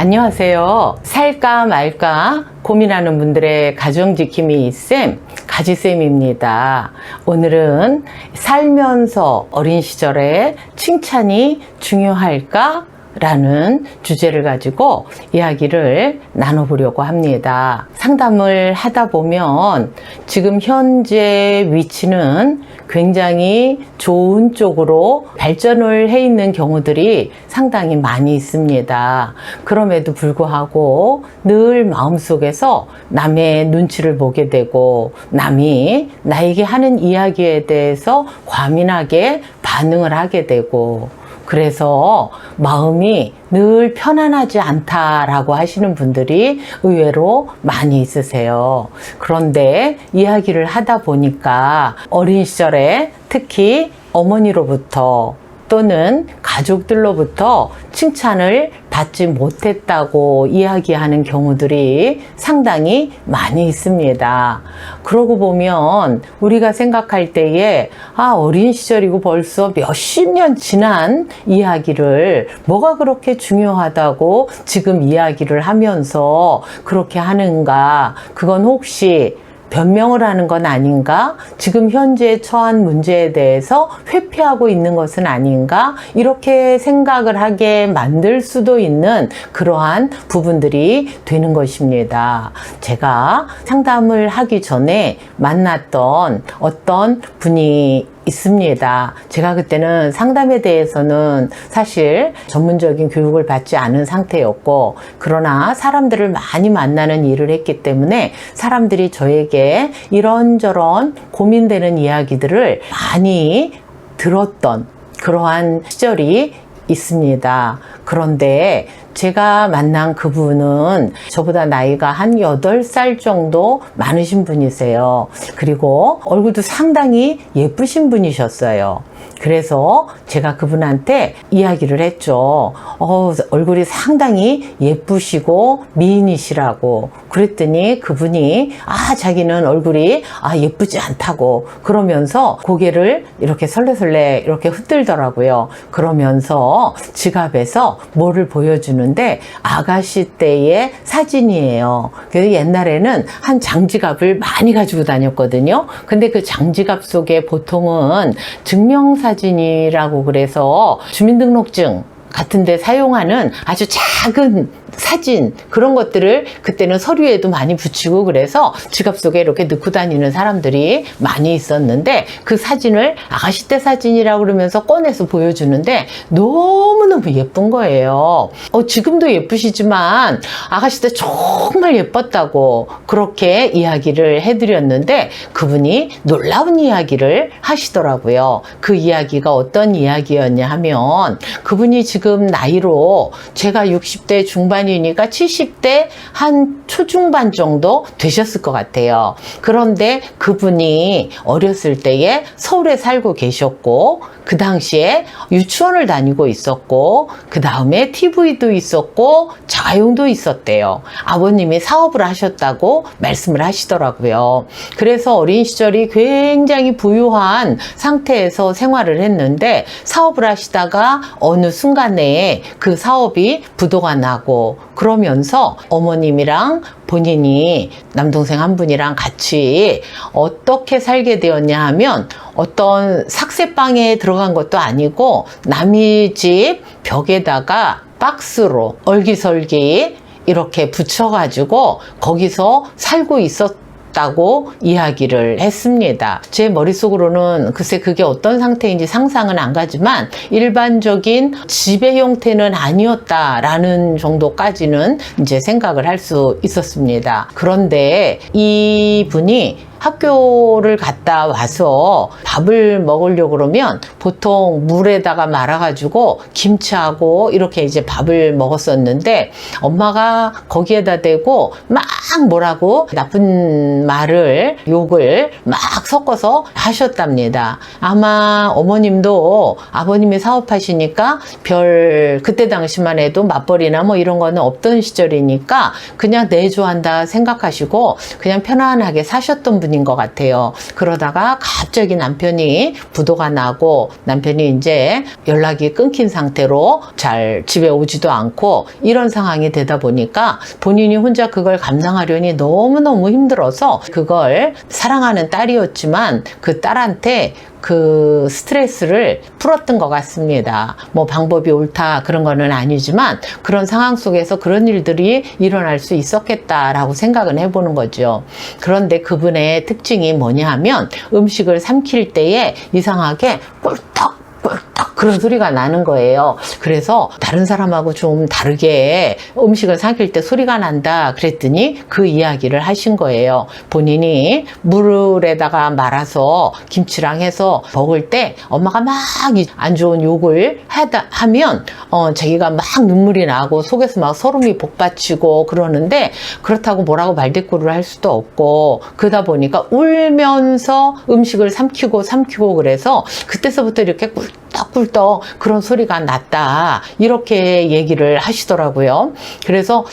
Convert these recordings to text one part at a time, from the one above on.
안녕하세요. 살까 말까 고민하는 분들의 가정지킴이 쌤, 가지쌤입니다. 오늘은 살면서 어린 시절에 칭찬이 중요할까? 라는 주제를 가지고 이야기를 나눠보려고 합니다. 상담을 하다 보면 지금 현재 위치는 굉장히 좋은 쪽으로 발전을 해 있는 경우들이 상당히 많이 있습니다. 그럼에도 불구하고 늘 마음속에서 남의 눈치를 보게 되고 남이 나에게 하는 이야기에 대해서 과민하게 반응을 하게 되고 그래서 마음이 늘 편안하지 않다라고 하시는 분들이 의외로 많이 있으세요. 그런데 이야기를 하다 보니까 어린 시절에 특히 어머니로부터 또는 가족들로부터 칭찬을 받지 못했다고 이야기하는 경우들이 상당히 많이 있습니다. 그러고 보면 우리가 생각할 때에 어린 시절이고 벌써 몇십 년 지난 이야기를 뭐가 그렇게 중요하다고 지금 이야기를 하면서 그렇게 하는가? 그건 혹시 변명을 하는 건 아닌가? 지금 현재 처한 문제에 대해서 회피하고 있는 것은 아닌가? 이렇게 생각을 하게 만들 수도 있는 그러한 부분들이 되는 것입니다. 제가 상담을 하기 전에 만났던 어떤 분이 있습니다. 제가 그때는 상담에 대해서는 사실 전문적인 교육을 받지 않은 상태였고, 그러나 사람들을 많이 만나는 일을 했기 때문에 사람들이 저에게 이런저런 고민되는 이야기들을 많이 들었던 그러한 시절이 있습니다. 그런데 제가 만난 그분은 저보다 나이가 한 8살 정도 많으신 분이세요. 그리고 얼굴도 상당히 예쁘신 분이셨어요. 그래서 제가 그분한테 이야기를 했죠. 얼굴이 상당히 예쁘시고 미인이시라고. 그랬더니 그분이 자기는 얼굴이 예쁘지 않다고 그러면서 고개를 이렇게 설레설레 이렇게 흔들더라고요. 그러면서 지갑에서 뭐를 보여주는데 아가씨 때의 사진이에요. 그래서 옛날에는 한 장지갑을 많이 가지고 다녔거든요. 근데 그 장지갑 속에 보통은 증명사진이라고 그래서 주민등록증 같은 데 사용하는 아주 작은 사진, 그런 것들을 그때는 서류에도 많이 붙이고 그래서 지갑 속에 이렇게 넣고 다니는 사람들이 많이 있었는데, 그 사진을 아가씨 때 사진이라고 그러면서 꺼내서 보여주는데 너무너무 예쁜 거예요. 지금도 예쁘시지만 아가씨 때 정말 예뻤다고 그렇게 이야기를 해드렸는데 그분이 놀라운 이야기를 하시더라고요. 그 이야기가 어떤 이야기였냐 하면, 그분이 지금 나이로 제가 60대 중반이니까 70대 한 초중반 정도 되셨을 것 같아요. 그런데 그분이 어렸을 때에 서울에 살고 계셨고, 그 당시에 유치원을 다니고 있었고, 그 다음에 TV도 있었고 자가용도 있었대요. 아버님이 사업을 하셨다고 말씀을 하시더라고요. 그래서 어린 시절이 굉장히 부유한 상태에서 생활을 했는데, 사업을 하시다가 어느 순간에 그 사업이 부도가 나고, 그러면서 어머님이랑 본인이 남동생 한 분이랑 같이 어떻게 살게 되었냐 하면, 어떤 삭세방에 들어간 것도 아니고 남의 집 벽에다가 박스로 얼기설기 이렇게 붙여가지고 거기서 살고 있었다고 이야기를 했습니다. 제 머릿속으로는 글쎄 그게 어떤 상태인지 상상은 안 가지만 일반적인 지배 형태는 아니었다라는 정도까지는 이제 생각을 할 수 있었습니다. 그런데 이분이 학교를 갔다 와서 밥을 먹으려고 그러면 보통 물에다가 말아가지고 김치하고 이렇게 이제 밥을 먹었었는데, 엄마가 거기에다 대고 막 뭐라고 나쁜 말을, 욕을 막 섞어서 하셨답니다. 아마 어머님도 아버님이 사업하시니까 그때 당시만 해도 맞벌이나 뭐 이런 거는 없던 시절이니까 그냥 내조한다 생각하시고 그냥 편안하게 사셨던 분이 분인 것 같아요. 그러다가 갑자기 남편이 부도가 나고 남편이 이제 연락이 끊긴 상태로 잘 집에 오지도 않고 이런 상황이 되다 보니까 본인이 혼자 그걸 감당하려니 너무너무 힘들어서 그걸 사랑하는 딸이었지만 그 딸한테 그 스트레스를 풀었던 것 같습니다. 뭐 방법이 옳다 그런 거는 아니지만 그런 상황 속에서 그런 일들이 일어날 수 있었겠다라고 생각은 해보는 거죠. 그런데 그분의 특징이 뭐냐 하면 음식을 삼킬 때에 이상하게 꿀떡 그런 소리가 나는 거예요. 그래서 다른 사람하고 좀 다르게 음식을 삼킬 때 소리가 난다 그랬더니 그 이야기를 하신 거예요. 본인이 물에다가 말아서 김치랑 해서 먹을 때 엄마가 막 안 좋은 욕을 하면 자기가 막 눈물이 나고 속에서 막 소름이 복받치고 그러는데 그렇다고 뭐라고 말대꾸를 할 수도 없고 그러다 보니까 울면서 음식을 삼키고 그래서 그때서부터 이렇게 꿀떡꿀떡 그런 소리가 났다 이렇게 얘기를 하시더라고요. 그래서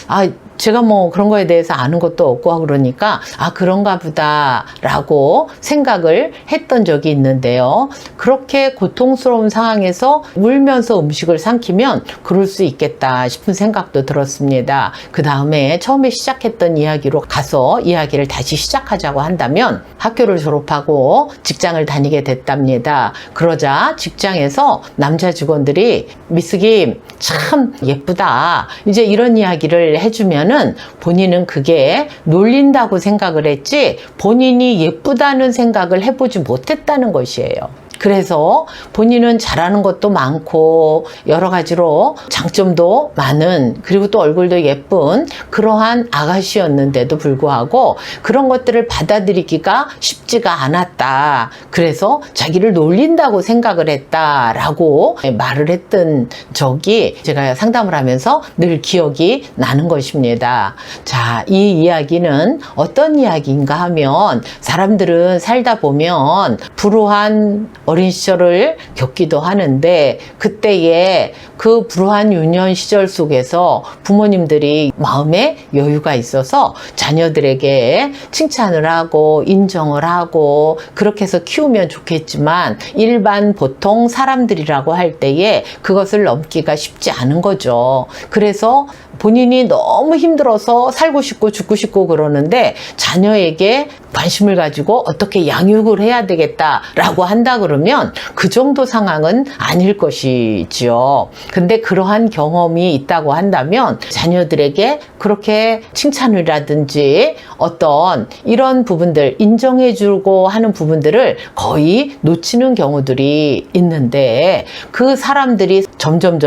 제가 뭐 그런 거에 대해서 아는 것도 없고 그러니까 그런가 보다 라고 생각을 했던 적이 있는데요. 그렇게 고통스러운 상황에서 울면서 음식을 삼키면 그럴 수 있겠다 싶은 생각도 들었습니다. 그 다음에 처음에 시작했던 이야기로 가서 이야기를 다시 시작하자고 한다면 학교를 졸업하고 직장을 다니게 됐답니다. 그러자 직장에서 남자 직원들이 미스 김 참 예쁘다 이제 이런 이야기를 해주면은 본인은 그게 놀린다고 생각을 했지 본인이 예쁘다는 생각을 해보지 못했다는 것이에요. 그래서 본인은 잘하는 것도 많고 여러 가지로 장점도 많은 그리고 또 얼굴도 예쁜 그러한 아가씨였는데도 불구하고 그런 것들을 받아들이기가 쉽지가 않았다. 그래서 자기를 놀린다고 생각을 했다라고 말을 했던 적이 제가 상담을 하면서 늘 기억이 나는 것입니다. 자, 이 이야기는 어떤 이야기인가 하면 사람들은 살다 보면 불우한 어린 시절을 겪기도 하는데 그때의 그 불우한 유년 시절 속에서 부모님들이 마음에 여유가 있어서 자녀들에게 칭찬을 하고 인정을 하고 그렇게 해서 키우면 좋겠지만 일반 보통 사람들이라고 할 때에 그것을 넘기가 쉽지 않은 거죠. 그래서 본인이 너무 힘들어서 살고 싶고 죽고 싶고 그러는데 자녀에게 관심을 가지고 어떻게 양육을 해야 되겠다라고 한다 그러면 그 정도 상황은 아닐 것이지요. 근데 그러한 경험이 있다고 한다면 자녀들에게 그렇게 칭찬이라든지 어떤 이런 부분들 인정해주고 하는 부분들을 거의 놓치는 경우들이 있는데 그 사람들이 점점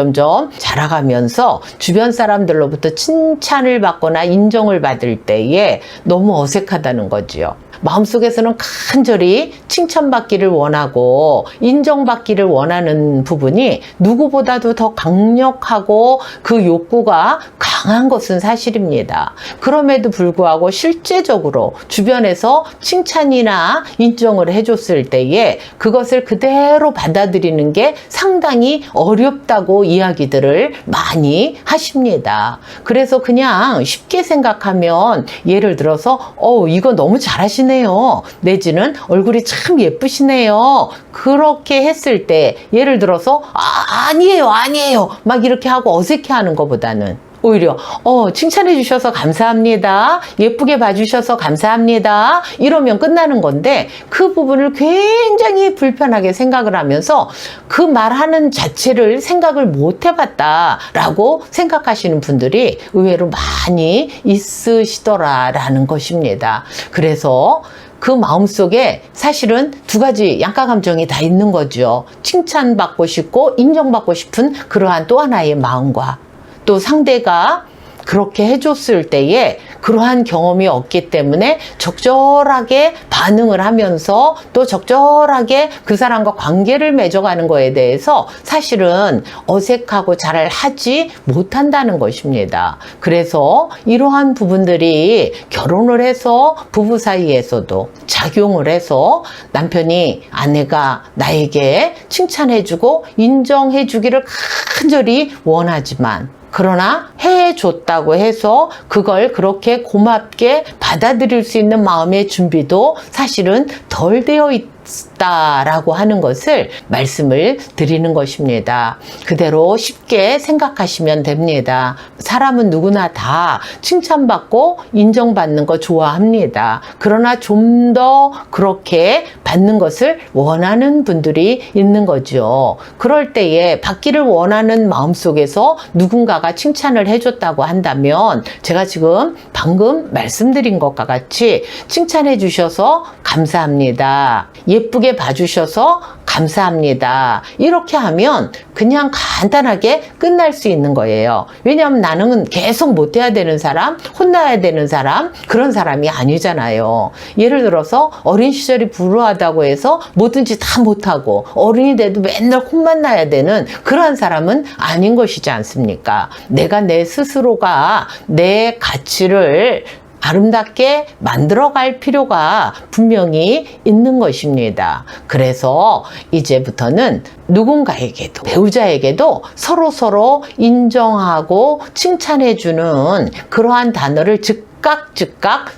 자라가면서 주변 사람들로부터 칭찬을 받거나 인정을 받을 때에 너무 어색하다는 거지요. 마음속에서는 간절히 칭찬받기를 원하고 인정받기를 원하는 부분이 누구보다도 더 강력하고 그 욕구가 강한 것은 사실입니다. 그럼에도 불구하고 실제적으로 주변에서 칭찬이나 인정을 해줬을 때에 그것을 그대로 받아들이는 게 상당히 어렵다고 이야기들을 많이 하십니다. 그래서 그냥 쉽게 생각하면 예를 들어서 이거 너무 잘하시네요. 내지는 얼굴이 참 예쁘시네요. 그렇게 했을 때 예를 들어서 아니에요 막 이렇게 하고 어색해하는 것보다는 오히려 칭찬해 주셔서 감사합니다. 예쁘게 봐주셔서 감사합니다. 이러면 끝나는 건데 그 부분을 굉장히 불편하게 생각을 하면서 그 말하는 자체를 생각을 못 해봤다라고 생각하시는 분들이 의외로 많이 있으시더라라는 것입니다. 그래서 그 마음속에 사실은 두 가지 양가 감정이 다 있는 거죠. 칭찬받고 싶고 인정받고 싶은 그러한 또 하나의 마음과 또 상대가 그렇게 해줬을 때에 그러한 경험이 없기 때문에 적절하게 반응을 하면서 또 적절하게 그 사람과 관계를 맺어가는 거에 대해서 사실은 어색하고 잘 하지 못한다는 것입니다. 그래서 이러한 부분들이 결혼을 해서 부부 사이에서도 작용을 해서 남편이 아내가 나에게 칭찬해주고 인정해주기를 간절히 원하지만 그러나 해줬다고 해서 그걸 그렇게 고맙게 받아들일 수 있는 마음의 준비도 사실은 덜 되어 있다라고 하는 것을 말씀을 드리는 것입니다. 그대로 쉽게 생각하시면 됩니다. 사람은 누구나 다 칭찬받고 인정받는 거 좋아합니다. 그러나 좀 더 그렇게 받는 것을 원하는 분들이 있는 거죠. 그럴 때에 받기를 원하는 마음속에서 누군가가 칭찬을 해줬다고 한다면 제가 지금 방금 말씀드린 것과 같이 칭찬해 주셔서 감사합니다. 예쁘게 봐주셔서 감사합니다. 이렇게 하면 그냥 간단하게 끝날 수 있는 거예요. 왜냐하면 나는 계속 못해야 되는 사람, 혼나야 되는 사람, 그런 사람이 아니잖아요. 예를 들어서 어린 시절이 불우하다고 해서 뭐든지 다 못하고 어른이 돼도 맨날 혼만 나야 되는 그러한 사람은 아닌 것이지 않습니까? 내가 내 스스로가 내 가치를 아름답게 만들어갈 필요가 분명히 있는 것입니다. 그래서 이제부터는 누군가에게도, 배우자에게도 서로 인정하고 칭찬해주는 그러한 단어를 즉각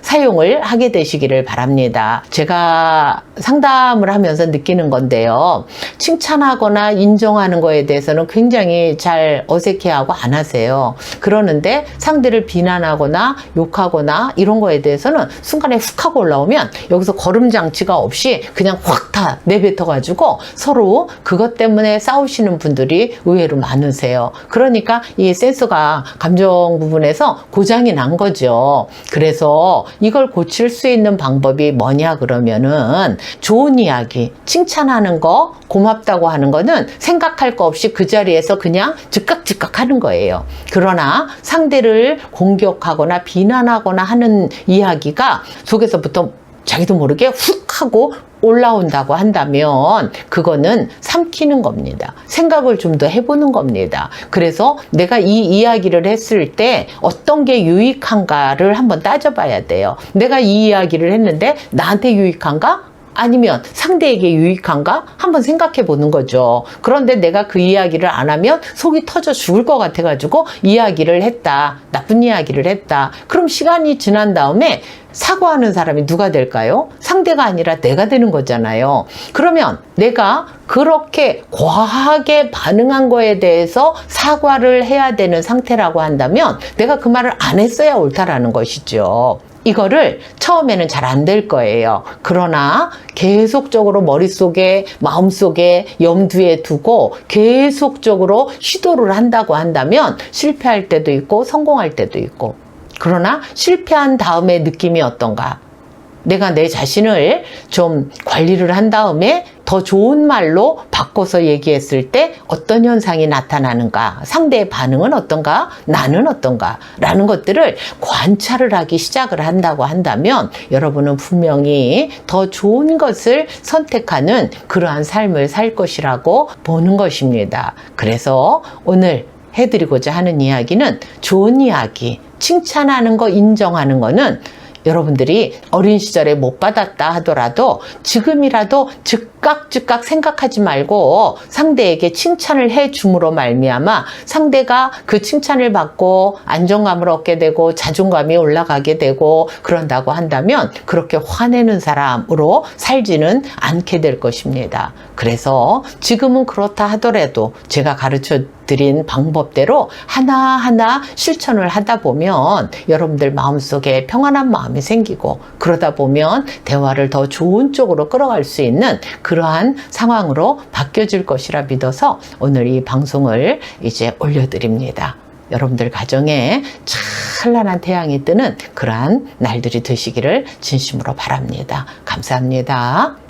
사용을 하게 되시기를 바랍니다. 제가 상담을 하면서 느끼는 건데요. 칭찬하거나 인정하는 거에 대해서는 굉장히 잘 어색해하고 안 하세요. 그러는데 상대를 비난하거나 욕하거나 이런 거에 대해서는 순간에 훅 하고 올라오면 여기서 거름장치가 없이 그냥 확 다 내뱉어가지고 서로 그것 때문에 싸우시는 분들이 의외로 많으세요. 그러니까 이 센스가 감정 부분에서 고장이 난 거죠. 그래서 이걸 고칠 수 있는 방법이 뭐냐 그러면은 좋은 이야기, 칭찬하는 거, 고맙다고 하는 거는 생각할 거 없이 그 자리에서 그냥 즉각 하는 거예요. 그러나 상대를 공격하거나 비난하거나 하는 이야기가 속에서부터 자기도 모르게 훅 하고 올라온다고 한다면 그거는 삼키는 겁니다. 생각을 좀 더 해보는 겁니다. 그래서 내가 이 이야기를 했을 때 어떤 게 유익한가를 한번 따져봐야 돼요. 내가 이 이야기를 했는데 나한테 유익한가? 아니면 상대에게 유익한가? 한번 생각해 보는 거죠. 그런데 내가 그 이야기를 안 하면 속이 터져 죽을 것 같아가지고 이야기를 했다. 나쁜 이야기를 했다. 그럼 시간이 지난 다음에 사과하는 사람이 누가 될까요? 상대가 아니라 내가 되는 거잖아요. 그러면 내가 그렇게 과하게 반응한 거에 대해서 사과를 해야 되는 상태라고 한다면 내가 그 말을 안 했어야 옳다라는 것이죠. 이거를 처음에는 잘 안 될 거예요. 그러나 계속적으로 머릿속에, 마음속에, 염두에 두고 계속적으로 시도를 한다고 한다면 실패할 때도 있고 성공할 때도 있고, 그러나 실패한 다음에 느낌이 어떤가? 내가 내 자신을 좀 관리를 한 다음에 더 좋은 말로 바꿔서 얘기했을 때 어떤 현상이 나타나는가, 상대의 반응은 어떤가, 나는 어떤가 라는 것들을 관찰을 하기 시작을 한다고 한다면 여러분은 분명히 더 좋은 것을 선택하는 그러한 삶을 살 것이라고 보는 것입니다. 그래서 오늘 해드리고자 하는 이야기는 좋은 이야기, 칭찬하는 거, 인정하는 거는 여러분들이 어린 시절에 못 받았다 하더라도 지금이라도 즉각 생각하지 말고 상대에게 칭찬을 해줌으로 말미암아 상대가 그 칭찬을 받고 안정감을 얻게 되고 자존감이 올라가게 되고 그런다고 한다면 그렇게 화내는 사람으로 살지는 않게 될 것입니다. 그래서 지금은 그렇다 하더라도 제가 가르쳐 드린 방법대로 하나하나 실천을 하다 보면 여러분들 마음속에 평안한 마음이 생기고 그러다 보면 대화를 더 좋은 쪽으로 끌어갈 수 있는 그러한 상황으로 바뀌어질 것이라 믿어서 오늘 이 방송을 이제 올려드립니다. 여러분들 가정에 찬란한 태양이 뜨는 그러한 날들이 되시기를 진심으로 바랍니다. 감사합니다.